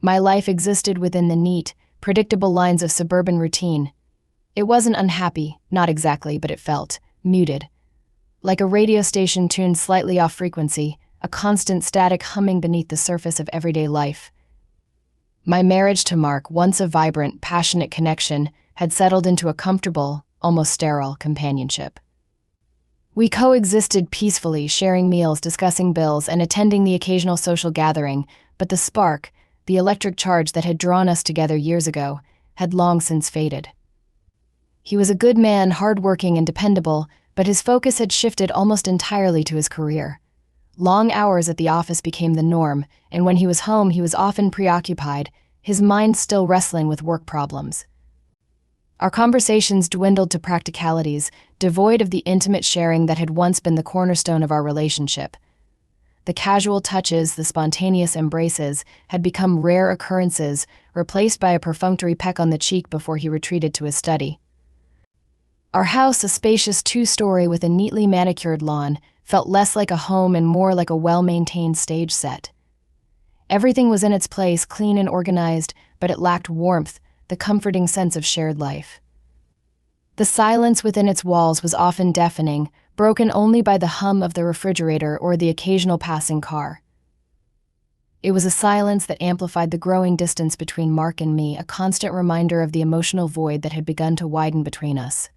My life existed within the neat, predictable lines of suburban routine. It wasn't unhappy, not exactly, but it felt muted. Like a radio station tuned slightly off frequency, a constant static humming beneath the surface of everyday life. My marriage to Mark, once a vibrant, passionate connection, had settled into a comfortable, almost sterile companionship. We coexisted peacefully, sharing meals, discussing bills, and attending the occasional social gathering, but the spark, the electric charge that had drawn us together years ago, had long since faded. He was a good man, hardworking and dependable, but his focus had shifted almost entirely to his career. Long hours at the office became the norm, and when he was home, he was often preoccupied, his mind still wrestling with work problems. Our conversations dwindled to practicalities, devoid of the intimate sharing that had once been the cornerstone of our relationship. The casual touches, the spontaneous embraces, had become rare occurrences, replaced by a perfunctory peck on the cheek before he retreated to his study. Our house, a spacious two-story with a neatly manicured lawn, felt less like a home and more like a well-maintained stage set. Everything was in its place, clean and organized, but it lacked warmth, the comforting sense of shared life. The silence within its walls was often deafening, broken only by the hum of the refrigerator or the occasional passing car. It was a silence that amplified the growing distance between Mark and me, a constant reminder of the emotional void that had begun to widen between us.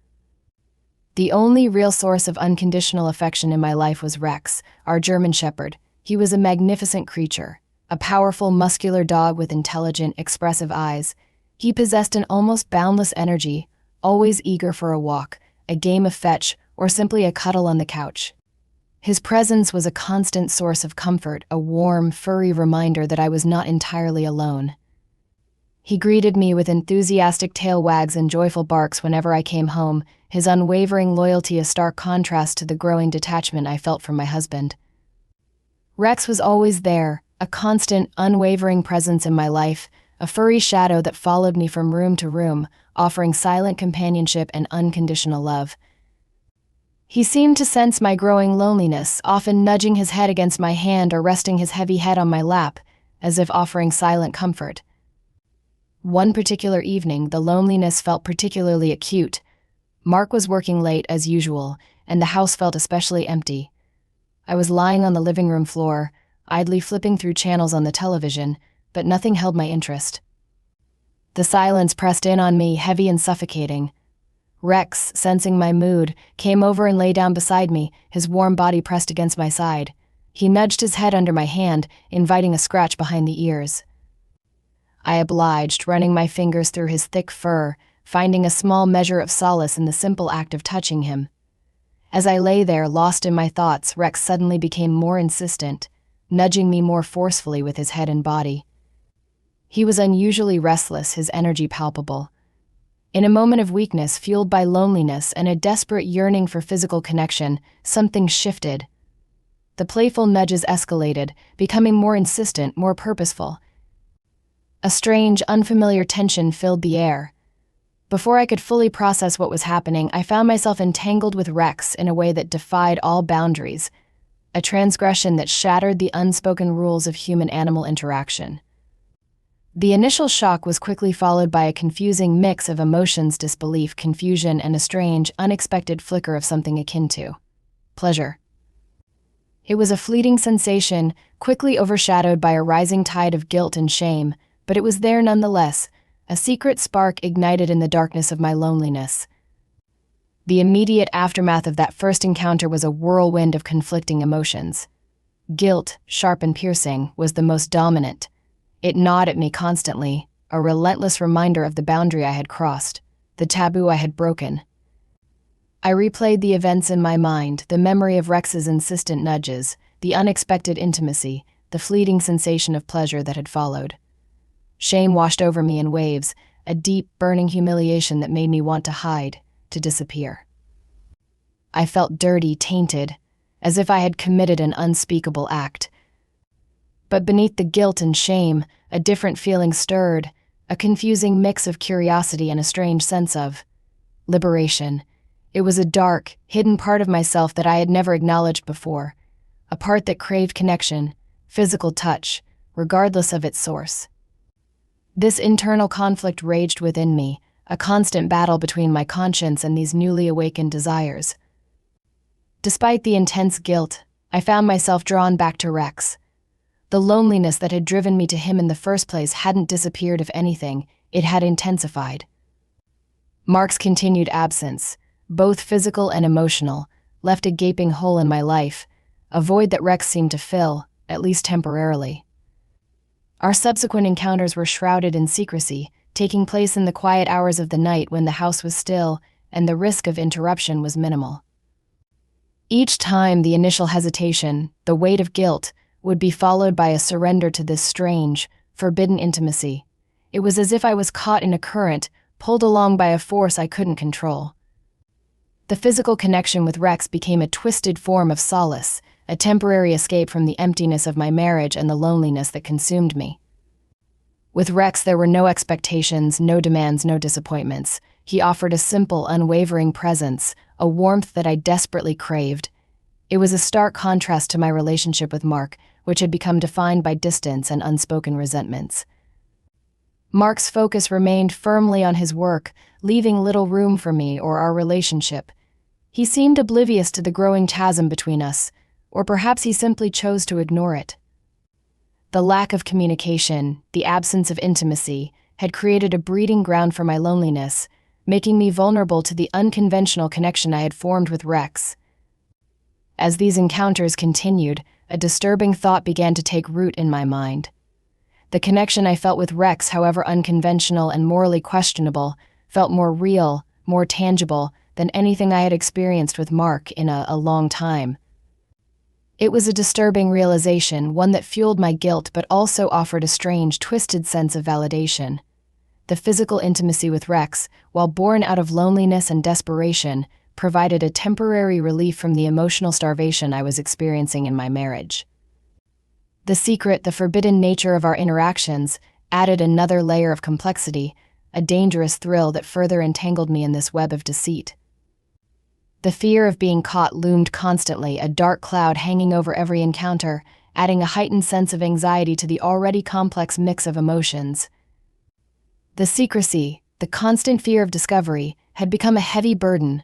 The only real source of unconditional affection in my life was Rex, our German shepherd. He was a magnificent creature, a powerful, muscular dog with intelligent, expressive eyes. He possessed an almost boundless energy, always eager for a walk, a game of fetch, or simply a cuddle on the couch. His presence was a constant source of comfort, a warm, furry reminder that I was not entirely alone. He greeted me with enthusiastic tail wags and joyful barks whenever I came home, his unwavering loyalty a stark contrast to the growing detachment I felt from my husband. Rex was always there, a constant, unwavering presence in my life, a furry shadow that followed me from room to room, offering silent companionship and unconditional love. He seemed to sense my growing loneliness, often nudging his head against my hand or resting his heavy head on my lap, as if offering silent comfort. One particular evening, the loneliness felt particularly acute. Mark was working late as usual, and the house felt especially empty. I was lying on the living room floor, idly flipping through channels on the television, but nothing held my interest. The silence pressed in on me, heavy and suffocating. Rex, sensing my mood, came over and lay down beside me, his warm body pressed against my side. He nudged his head under my hand, inviting a scratch behind the ears. I obliged, running my fingers through his thick fur, finding a small measure of solace in the simple act of touching him. As I lay there, lost in my thoughts, Rex suddenly became more insistent, nudging me more forcefully with his head and body. He was unusually restless, his energy palpable. In a moment of weakness, fueled by loneliness and a desperate yearning for physical connection, something shifted. The playful nudges escalated, becoming more insistent, more purposeful. A strange, unfamiliar tension filled the air. Before I could fully process what was happening, I found myself entangled with Rex in a way that defied all boundaries, a transgression that shattered the unspoken rules of human-animal interaction. The initial shock was quickly followed by a confusing mix of emotions, disbelief, confusion, and a strange, unexpected flicker of something akin to pleasure. It was a fleeting sensation, quickly overshadowed by a rising tide of guilt and shame, but it was there nonetheless, a secret spark ignited in the darkness of my loneliness. The immediate aftermath of that first encounter was a whirlwind of conflicting emotions. Guilt, sharp and piercing, was the most dominant. It gnawed at me constantly, a relentless reminder of the boundary I had crossed, the taboo I had broken. I replayed the events in my mind, the memory of Rex's insistent nudges, the unexpected intimacy, the fleeting sensation of pleasure that had followed. Shame washed over me in waves, a deep, burning humiliation that made me want to hide, to disappear. I felt dirty, tainted, as if I had committed an unspeakable act. But beneath the guilt and shame, a different feeling stirred, a confusing mix of curiosity and a strange sense of liberation. It was a dark, hidden part of myself that I had never acknowledged before, a part that craved connection, physical touch, regardless of its source. This internal conflict raged within me, a constant battle between my conscience and these newly awakened desires. Despite the intense guilt, I found myself drawn back to Rex. The loneliness that had driven me to him in the first place hadn't disappeared. If anything, it had intensified. Mark's continued absence, both physical and emotional, left a gaping hole in my life, a void that Rex seemed to fill, at least temporarily. Our subsequent encounters were shrouded in secrecy, taking place in the quiet hours of the night when the house was still and the risk of interruption was minimal. Each time, the initial hesitation, the weight of guilt, would be followed by a surrender to this strange, forbidden intimacy. It was as if I was caught in a current, pulled along by a force I couldn't control. The physical connection with Rex became a twisted form of solace, a temporary escape from the emptiness of my marriage and the loneliness that consumed me. With Rex, there were no expectations, no demands, no disappointments. He offered a simple, unwavering presence, a warmth that I desperately craved. It was a stark contrast to my relationship with Mark, which had become defined by distance and unspoken resentments. Mark's focus remained firmly on his work, leaving little room for me or our relationship. He seemed oblivious to the growing chasm between us, or perhaps he simply chose to ignore it. The lack of communication, the absence of intimacy, had created a breeding ground for my loneliness, making me vulnerable to the unconventional connection I had formed with Rex. As these encounters continued, a disturbing thought began to take root in my mind. The connection I felt with Rex, however unconventional and morally questionable, felt more real, more tangible than anything I had experienced with Mark in a long time. It was a disturbing realization, one that fueled my guilt but also offered a strange, twisted sense of validation. The physical intimacy with Rex, while born out of loneliness and desperation, provided a temporary relief from the emotional starvation I was experiencing in my marriage. The secret, the forbidden nature of our interactions, added another layer of complexity, a dangerous thrill that further entangled me in this web of deceit. The fear of being caught loomed constantly, a dark cloud hanging over every encounter, adding a heightened sense of anxiety to the already complex mix of emotions. The secrecy, the constant fear of discovery, had become a heavy burden.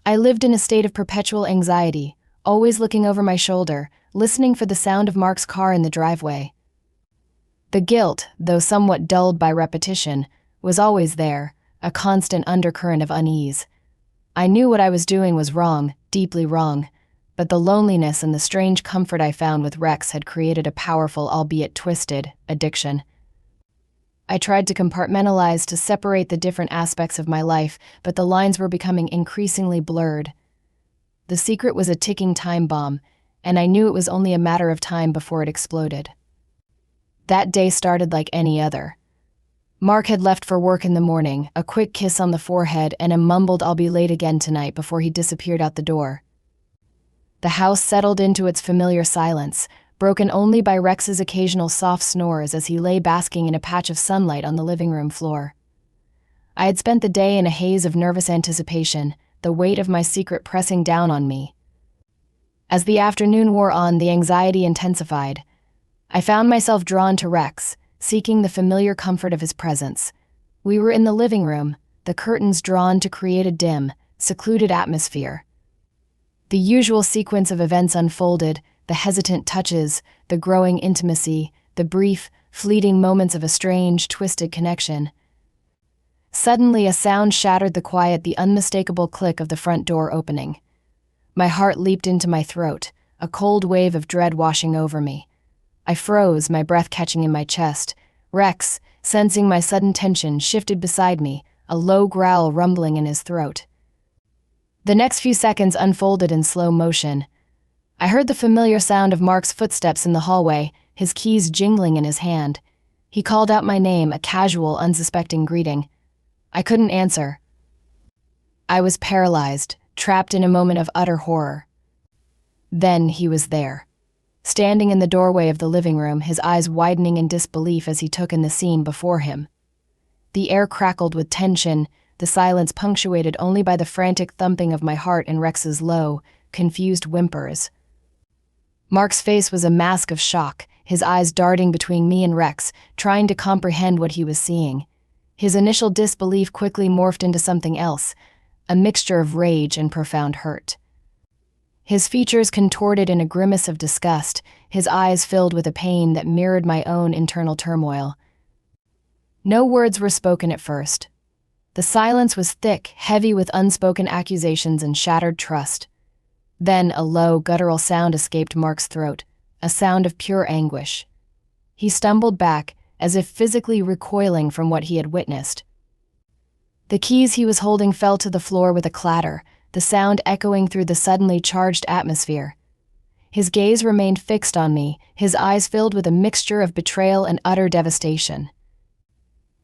I lived in a state of perpetual anxiety, always looking over my shoulder, listening for the sound of Mark's car in the driveway. The guilt, though somewhat dulled by repetition, was always there, a constant undercurrent of unease. I knew what I was doing was wrong, deeply wrong, but the loneliness and the strange comfort I found with Rex had created a powerful, albeit twisted, addiction. I tried to compartmentalize, to separate the different aspects of my life, but the lines were becoming increasingly blurred. The secret was a ticking time bomb, and I knew it was only a matter of time before it exploded. That day started like any other. Mark had left for work in the morning, a quick kiss on the forehead and a mumbled "I'll be late again tonight" before he disappeared out the door. The house settled into its familiar silence, broken only by Rex's occasional soft snores as he lay basking in a patch of sunlight on the living room floor. I had spent the day in a haze of nervous anticipation, the weight of my secret pressing down on me. As the afternoon wore on, the anxiety intensified. I found myself drawn to Rex, seeking the familiar comfort of his presence. We were in the living room, the curtains drawn to create a dim, secluded atmosphere. The usual sequence of events unfolded, the hesitant touches, the growing intimacy, the brief, fleeting moments of a strange, twisted connection. Suddenly, a sound shattered the quiet, the unmistakable click of the front door opening. My heart leaped into my throat, a cold wave of dread washing over me. I froze, my breath catching in my chest. Rex, sensing my sudden tension, shifted beside me, a low growl rumbling in his throat. The next few seconds unfolded in slow motion. I heard the familiar sound of Mark's footsteps in the hallway, his keys jingling in his hand. He called out my name, a casual, unsuspecting greeting. I couldn't answer. I was paralyzed, trapped in a moment of utter horror. Then he was there. Standing in the doorway of the living room, his eyes widening in disbelief as he took in the scene before him. The air crackled with tension, the silence punctuated only by the frantic thumping of my heart and Rex's low, confused whimpers. Mark's face was a mask of shock, his eyes darting between me and Rex, trying to comprehend what he was seeing. His initial disbelief quickly morphed into something else, a mixture of rage and profound hurt. His features contorted in a grimace of disgust, his eyes filled with a pain that mirrored my own internal turmoil. No words were spoken at first. The silence was thick, heavy with unspoken accusations and shattered trust. Then a low, guttural sound escaped Mark's throat, a sound of pure anguish. He stumbled back, as if physically recoiling from what he had witnessed. The keys he was holding fell to the floor with a clatter, the sound echoing through the suddenly charged atmosphere. His gaze remained fixed on me, his eyes filled with a mixture of betrayal and utter devastation.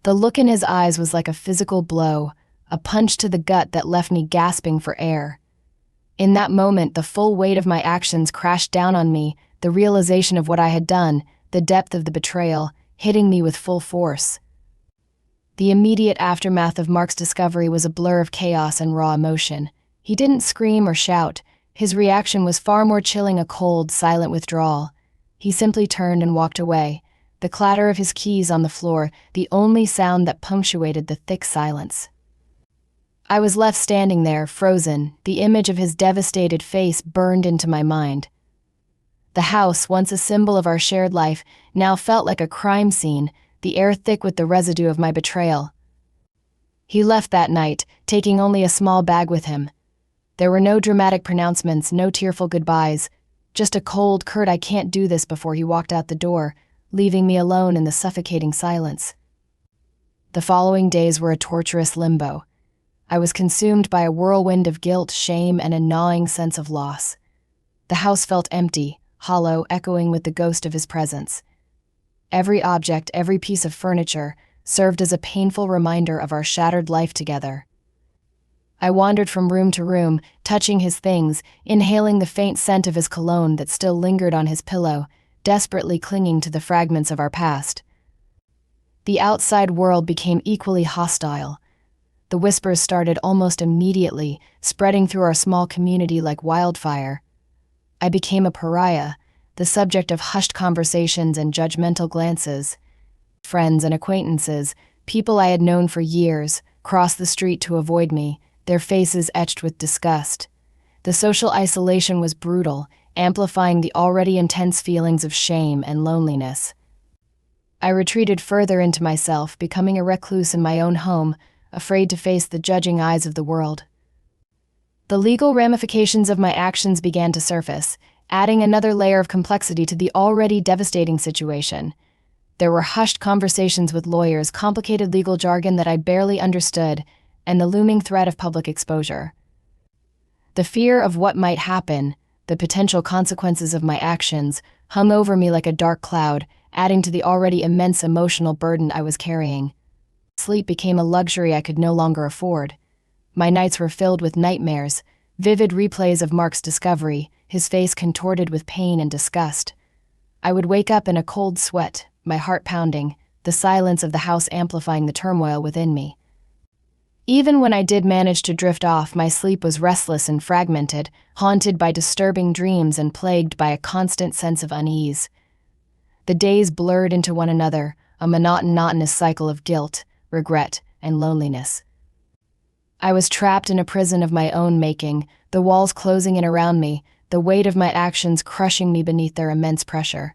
The look in his eyes was like a physical blow, a punch to the gut that left me gasping for air. In that moment, the full weight of my actions crashed down on me, the realization of what I had done, the depth of the betrayal, hitting me with full force. The immediate aftermath of Mark's discovery was a blur of chaos and raw emotion. He didn't scream or shout. His reaction was far more chilling, a cold, silent withdrawal. He simply turned and walked away, the clatter of his keys on the floor, the only sound that punctuated the thick silence. I was left standing there, frozen, the image of his devastated face burned into my mind. The house, once a symbol of our shared life, now felt like a crime scene, the air thick with the residue of my betrayal. He left that night, taking only a small bag with him. There were no dramatic pronouncements, no tearful goodbyes, just a cold, curt "I can't do this" before he walked out the door, leaving me alone in the suffocating silence. The following days were a torturous limbo. I was consumed by a whirlwind of guilt, shame, and a gnawing sense of loss. The house felt empty, hollow, echoing with the ghost of his presence. Every object, every piece of furniture, served as a painful reminder of our shattered life together. I wandered from room to room, touching his things, inhaling the faint scent of his cologne that still lingered on his pillow, desperately clinging to the fragments of our past. The outside world became equally hostile. The whispers started almost immediately, spreading through our small community like wildfire. I became a pariah, the subject of hushed conversations and judgmental glances. Friends and acquaintances, people I had known for years, crossed the street to avoid me, their faces etched with disgust. The social isolation was brutal, amplifying the already intense feelings of shame and loneliness. I retreated further into myself, becoming a recluse in my own home, afraid to face the judging eyes of the world. The legal ramifications of my actions began to surface, adding another layer of complexity to the already devastating situation. There were hushed conversations with lawyers, complicated legal jargon that I barely understood, and the looming threat of public exposure. The fear of what might happen, the potential consequences of my actions, hung over me like a dark cloud, adding to the already immense emotional burden I was carrying. Sleep became a luxury I could no longer afford. My nights were filled with nightmares, vivid replays of Mark's discovery, his face contorted with pain and disgust. I would wake up in a cold sweat, my heart pounding, the silence of the house amplifying the turmoil within me. Even when I did manage to drift off, my sleep was restless and fragmented, haunted by disturbing dreams and plagued by a constant sense of unease. The days blurred into one another, a monotonous cycle of guilt, regret, and loneliness. I was trapped in a prison of my own making, the walls closing in around me, the weight of my actions crushing me beneath their immense pressure.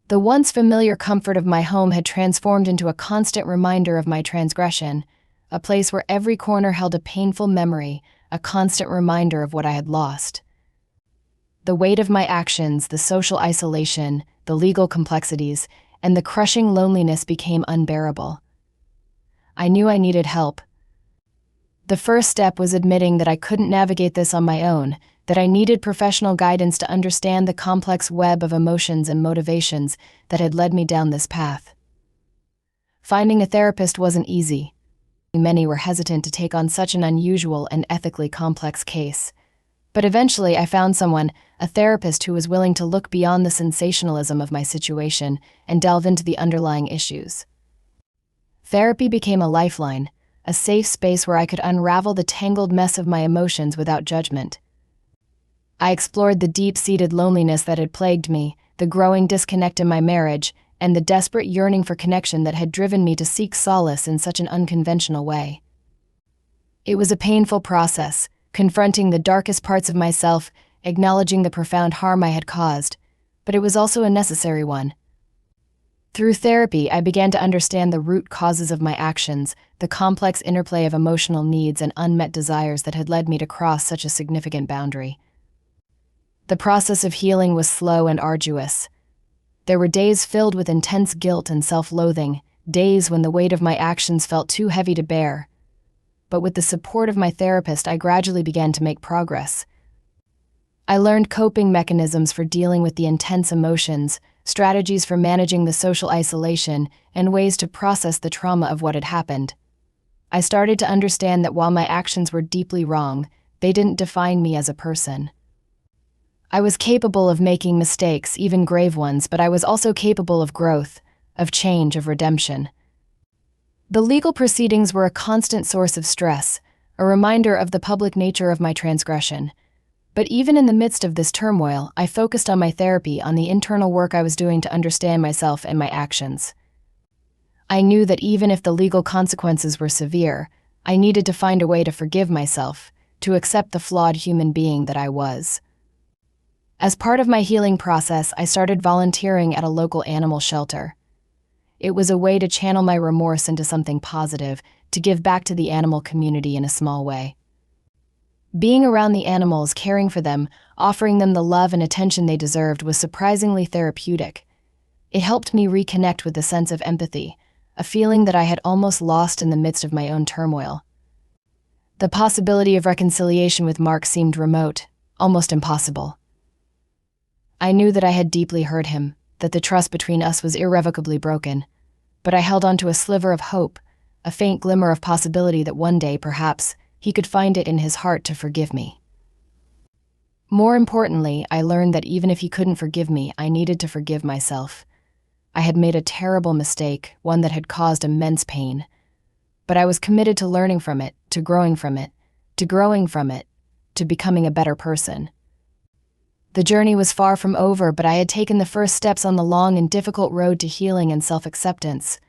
The once familiar comfort of my home had transformed into a constant reminder of my transgression, a place where every corner held a painful memory, a constant reminder of what I had lost. The weight of my actions, the social isolation, the legal complexities, and the crushing loneliness became unbearable. I knew I needed help. The first step was admitting that I couldn't navigate this on my own, that I needed professional guidance to understand the complex web of emotions and motivations that had led me down this path. Finding a therapist wasn't easy. Many were hesitant to take on such an unusual and ethically complex case. But eventually I found someone, a therapist who was willing to look beyond the sensationalism of my situation and delve into the underlying issues. Therapy became a lifeline, a safe space where I could unravel the tangled mess of my emotions without judgment. I explored the deep-seated loneliness that had plagued me, the growing disconnect in my marriage, and the desperate yearning for connection that had driven me to seek solace in such an unconventional way. It was a painful process, confronting the darkest parts of myself, acknowledging the profound harm I had caused, but it was also a necessary one. Through therapy, I began to understand the root causes of my actions, the complex interplay of emotional needs and unmet desires that had led me to cross such a significant boundary. The process of healing was slow and arduous. There were days filled with intense guilt and self-loathing, days when the weight of my actions felt too heavy to bear. But with the support of my therapist, I gradually began to make progress. I learned coping mechanisms for dealing with the intense emotions, strategies for managing the social isolation, and ways to process the trauma of what had happened. I started to understand that while my actions were deeply wrong, they didn't define me as a person. I was capable of making mistakes, even grave ones, but I was also capable of growth, of change, of redemption. The legal proceedings were a constant source of stress, a reminder of the public nature of my transgression. But even in the midst of this turmoil, I focused on my therapy, on the internal work I was doing to understand myself and my actions. I knew that even if the legal consequences were severe, I needed to find a way to forgive myself, to accept the flawed human being that I was. As part of my healing process, I started volunteering at a local animal shelter. It was a way to channel my remorse into something positive, to give back to the animal community in a small way. Being around the animals, caring for them, offering them the love and attention they deserved was surprisingly therapeutic. It helped me reconnect with a sense of empathy, a feeling that I had almost lost in the midst of my own turmoil. The possibility of reconciliation with Mark seemed remote, almost impossible. I knew that I had deeply hurt him, that the trust between us was irrevocably broken, but I held on to a sliver of hope, a faint glimmer of possibility that one day, perhaps, he could find it in his heart to forgive me. More importantly, I learned that even if he couldn't forgive me, I needed to forgive myself. I had made a terrible mistake, one that had caused immense pain. But I was committed to learning from it, to growing from it, to becoming a better person. The journey was far from over, but I had taken the first steps on the long and difficult road to healing and self-acceptance.